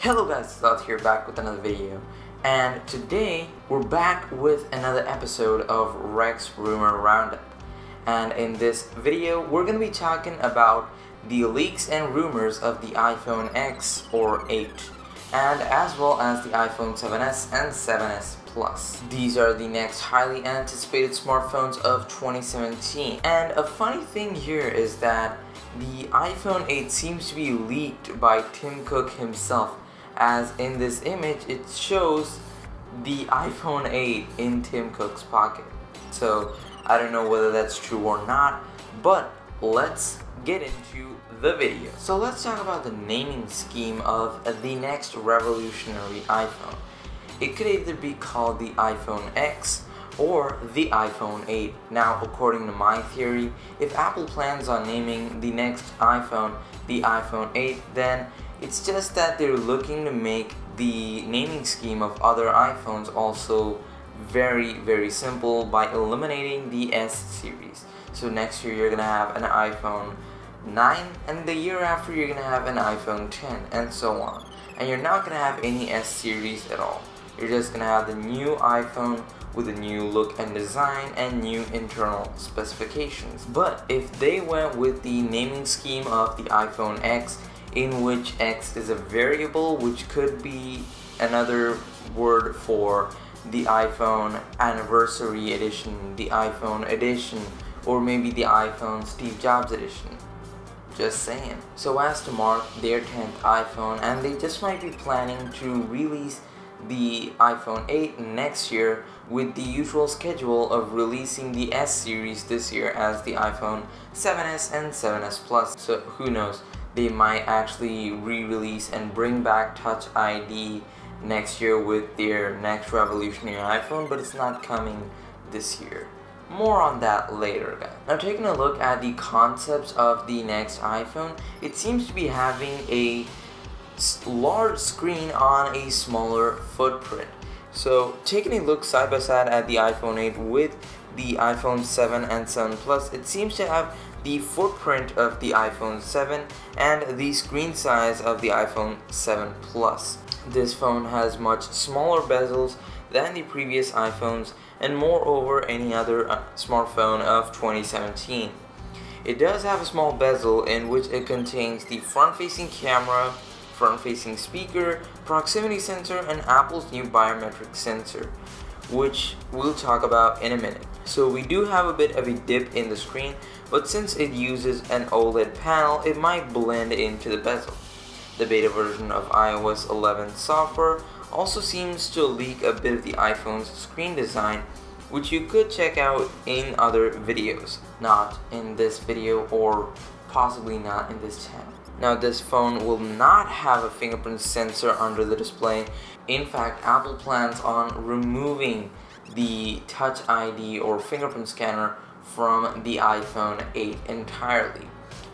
Hello guys, Scott here back with another video, and today we're back with another episode of X Rumor Roundup. And in this video we're going to be talking about the leaks and rumors of the iPhone X or 8, and as well as the iPhone 7s and 7s Plus. These are the next highly anticipated smartphones of 2017. And a funny thing here is that the iPhone 8 seems to be leaked by Tim Cook himself, as in this image it shows the iPhone 8 in Tim Cook's pocket. So I don't know whether that's true or not, but let's get into the video. So let's talk about the naming scheme of the next revolutionary iPhone. It could either be called the iPhone X or the iPhone 8. Now, according to my theory, if Apple plans on naming the next iPhone the iPhone 8, then it's just that they're looking to make the naming scheme of other iPhones also very simple by eliminating the S series. So next year you're gonna have an iPhone 9, and the year after you're gonna have an iPhone 10, and so on. And you're not gonna have any S series at all. You're just gonna have the new iPhone with a new look and design and new internal specifications. But if they went with the naming scheme of the iPhone X, in which X is a variable, which could be another word for the iPhone Anniversary Edition, the iPhone Edition, or maybe the iPhone Steve Jobs Edition. Just saying. So as to mark their 10th iPhone, and they just might be planning to release the iPhone 8 next year with the usual schedule of releasing the S series this year as the iPhone 7s and 7s Plus. So who knows, they might actually re-release and bring back Touch ID next year with their next revolutionary iPhone, but it's not coming this year. More on that later, guys. Now, taking a look at the concepts of the next iPhone, it seems to be having a large screen on a smaller footprint. So taking a look side by side at the iPhone 8 with the iPhone 7 and 7 Plus, it seems to have the footprint of the iPhone 7 and the screen size of the iPhone 7 Plus. This phone has much smaller bezels than the previous iPhones and moreover any other smartphone of 2017. It does have a small bezel in which it contains the front-facing camera, front-facing speaker, proximity sensor, and Apple's new biometric sensor, which we'll talk about in a minute. So we do have a bit of a dip in the screen, but since it uses an OLED panel, it might blend into the bezel. The beta version of iOS 11 software also seems to leak a bit of the iPhone's screen design, which you could check out in other videos, not in this video or possibly not in this channel. Now, this phone will not have a fingerprint sensor under the display. In fact, Apple plans on removing the Touch ID or fingerprint scanner from the iPhone 8 entirely.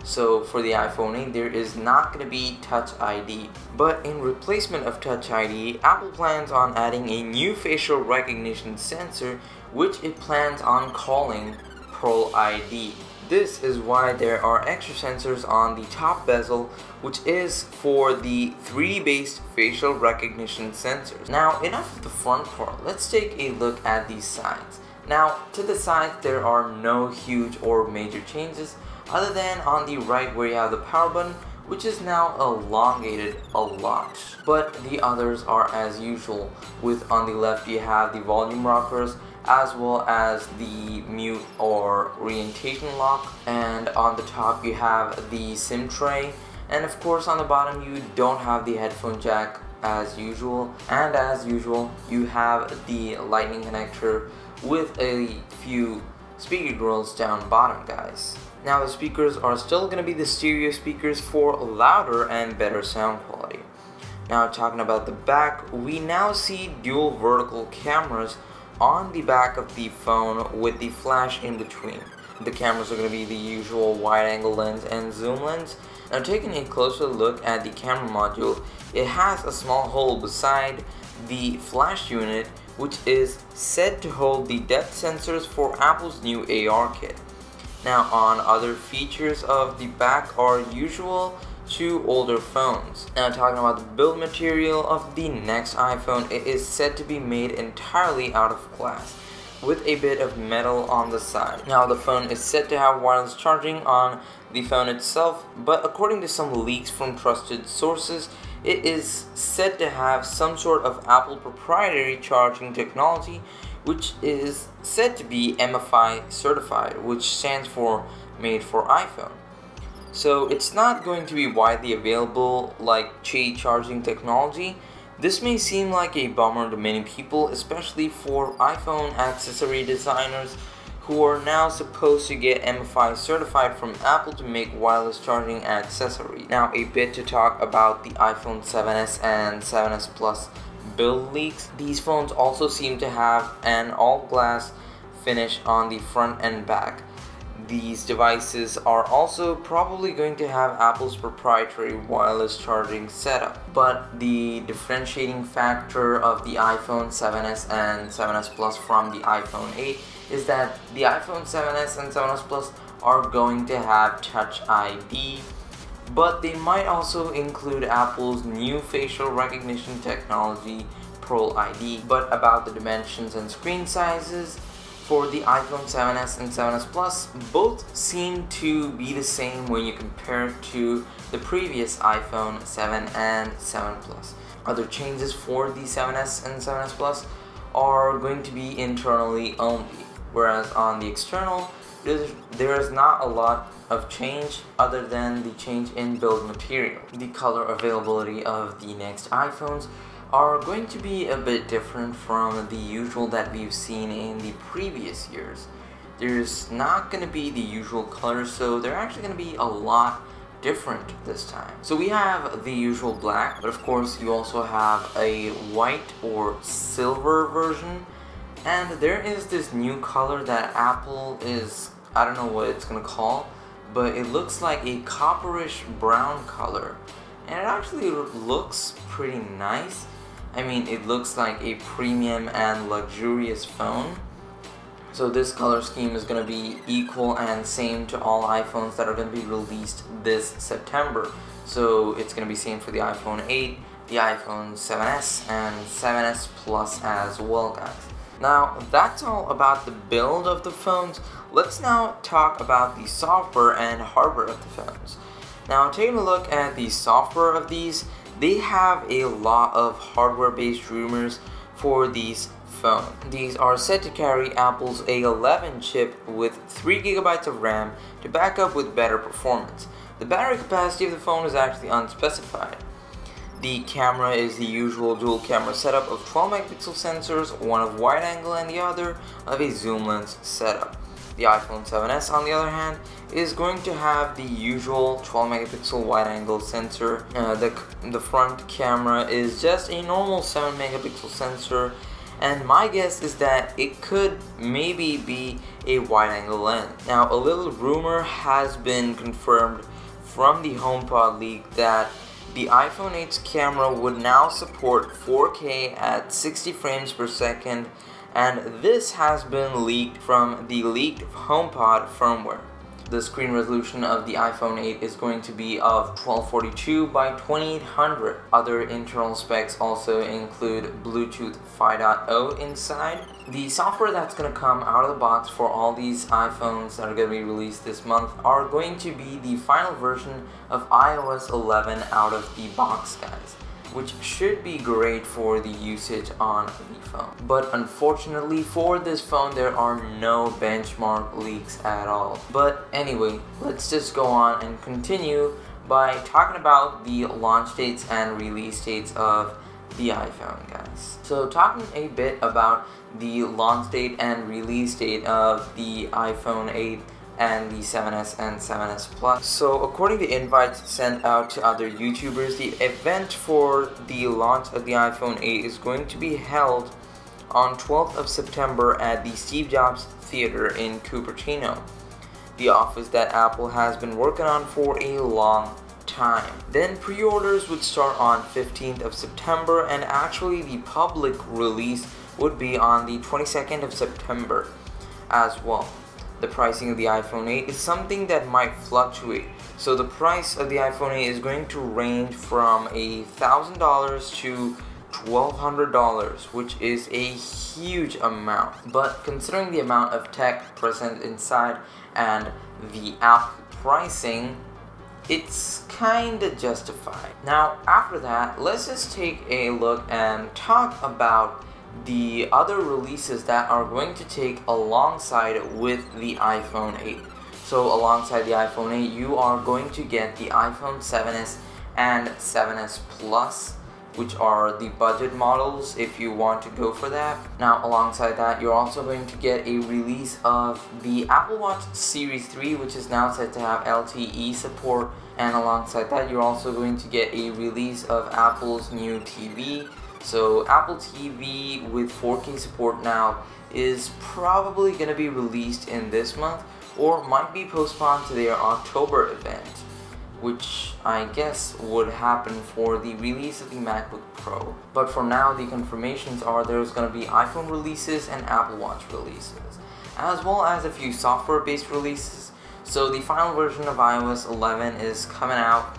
So for the iPhone 8, there is not going to be Touch ID. But in replacement of Touch ID, Apple plans on adding a new facial recognition sensor, which it plans on calling Pro ID. This is why there are extra sensors on the top bezel, which is for the 3D-based facial recognition sensors. Now, enough of the front part, let's take a look at these sides. Now, to the sides there are no huge or major changes, other than on the right where you have the power button, which is now elongated a lot. But the others are as usual, with on the left you have the volume rockers, as well as the mute or orientation lock, and on the top you have the SIM tray, and of course on the bottom you don't have the headphone jack as usual, and as usual you have the lightning connector with a few speaker grills down bottom, guys. Now, the speakers are still going to be the stereo speakers for louder and better sound quality. Now, talking about the back, we now see dual vertical cameras on the back of the phone with the flash in between. The cameras are going to be the usual wide angle lens and zoom lens. Now, taking a closer look at the camera module, it has a small hole beside the flash unit, which is said to hold the depth sensors for Apple's new AR kit. Now, on other features of the back are usual to older phones. Now, talking about the build material of the next iPhone, it is said to be made entirely out of glass, with a bit of metal on the side. Now, the phone is said to have wireless charging on the phone itself, but according to some leaks from trusted sources, it is said to have some sort of Apple proprietary charging technology, which is said to be MFI certified, which stands for Made for iPhone. So it's not going to be widely available like Qi charging technology. This may seem like a bummer to many people, especially for iPhone accessory designers who are now supposed to get MFI certified from Apple to make wireless charging accessory. Now, a bit to talk about the iPhone 7s and 7s Plus build leaks. These phones also seem to have an all-glass finish on the front and back. These devices are also probably going to have Apple's proprietary wireless charging setup. But the differentiating factor of the iPhone 7s and 7s Plus from the iPhone 8 is that the iPhone 7s and 7s Plus are going to have Touch ID, but they might also include Apple's new facial recognition technology, Pro ID. But about the dimensions and screen sizes, for the iPhone 7s and 7s Plus, both seem to be the same when you compare it to the previous iPhone 7 and 7 Plus. Other changes for the 7s and 7s Plus are going to be internally only, whereas on the external, there is not a lot of change other than the change in build material. The color availability of the next iPhones are going to be a bit different from the usual that we've seen in the previous years. There's not going to be the usual colors, so they're actually going to be a lot different this time. So we have the usual black, but of course you also have a white or silver version, and there is this new color that Apple is, I don't know what it's going to call, but it looks like a copperish brown color, and it actually looks pretty nice. I mean, it looks like a premium and luxurious phone. So this color scheme is going to be equal and same to all iPhones that are going to be released this September. So it's going to be same for the iPhone 8, the iPhone 7s, and 7s Plus as well, guys. Now, that's all about the build of the phones. Let's now talk about the software and hardware of the phones. Now, taking a look at the software of these, they have a lot of hardware-based rumors for these phones. These are said to carry Apple's A11 chip with 3GB of RAM to back up with better performance. The battery capacity of the phone is actually unspecified. The camera is the usual dual camera setup of 12 megapixel sensors, one of wide angle and the other of a zoom lens setup. The iPhone 7s, on the other hand, is going to have the usual 12 megapixel wide angle sensor. The front camera is just a normal 7 megapixel sensor, and my guess is that it could maybe be a wide angle lens. Now, a little rumor has been confirmed from the HomePod leak that the iPhone 8's camera would now support 4K at 60 frames per second, and this has been leaked from the leaked HomePod firmware. The screen resolution of the iPhone 8 is going to be of 1242 by 2800. Other internal specs also include Bluetooth 5.0 inside. The software that's going to come out of the box for all these iPhones that are going to be released this month are going to be the final version of iOS 11 out of the box, guys, which should be great for the usage on the phone. But unfortunately for this phone, there are no benchmark leaks at all. But anyway, let's just go on and continue by talking about the launch dates and release dates of the iPhone, guys. So talking a bit about the launch date and release date of the iPhone 8 and the 7s and 7s Plus. So according to invites sent out to other YouTubers, the event for the launch of the iPhone 8 is going to be held on 12th of September at the Steve Jobs Theater in Cupertino, the office that Apple has been working on for a long time. Then pre-orders would start on 15th of September, and actually the public release would be on the 22nd of September as well. the pricing of the iPhone 8 is something that might fluctuate. So the price of the iPhone 8 is going to range from $1,000 to $1,200, which is a huge amount. But considering the amount of tech present inside and the Apple pricing, it's kinda justified. Now after that, let's just take a look and talk about the other releases that are going to take alongside with the iPhone 8. So alongside the iPhone 8, you are going to get the iPhone 7s and 7s Plus, which are the budget models if you want to go for that. Now alongside that, you're also going to get a release of the Apple Watch Series 3, which is now said to have LTE support, and alongside that you're also going to get a release of Apple's new TV. So Apple TV with 4K support now is probably going to be released in this month, or might be postponed to their October event, which I guess would happen for the release of the MacBook Pro. But for now, the confirmations are there's going to be iPhone releases and Apple Watch releases, as well as a few software-based releases. So the final version of iOS 11 is coming out,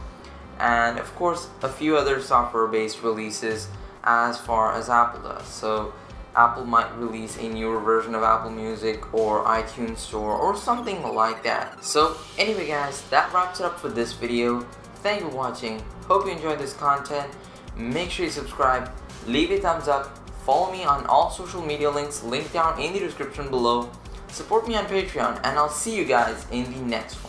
and of course a few other software-based releases as far as Apple does. So Apple might release a newer version of Apple Music or iTunes Store or something like that. So anyway guys, that wraps it up for this video. Thank you for watching. Hope you enjoyed this content. Make sure you subscribe, leave a thumbs up, follow me on all social media links linked down in the description below. Support me on Patreon, and I'll see you guys in the next one.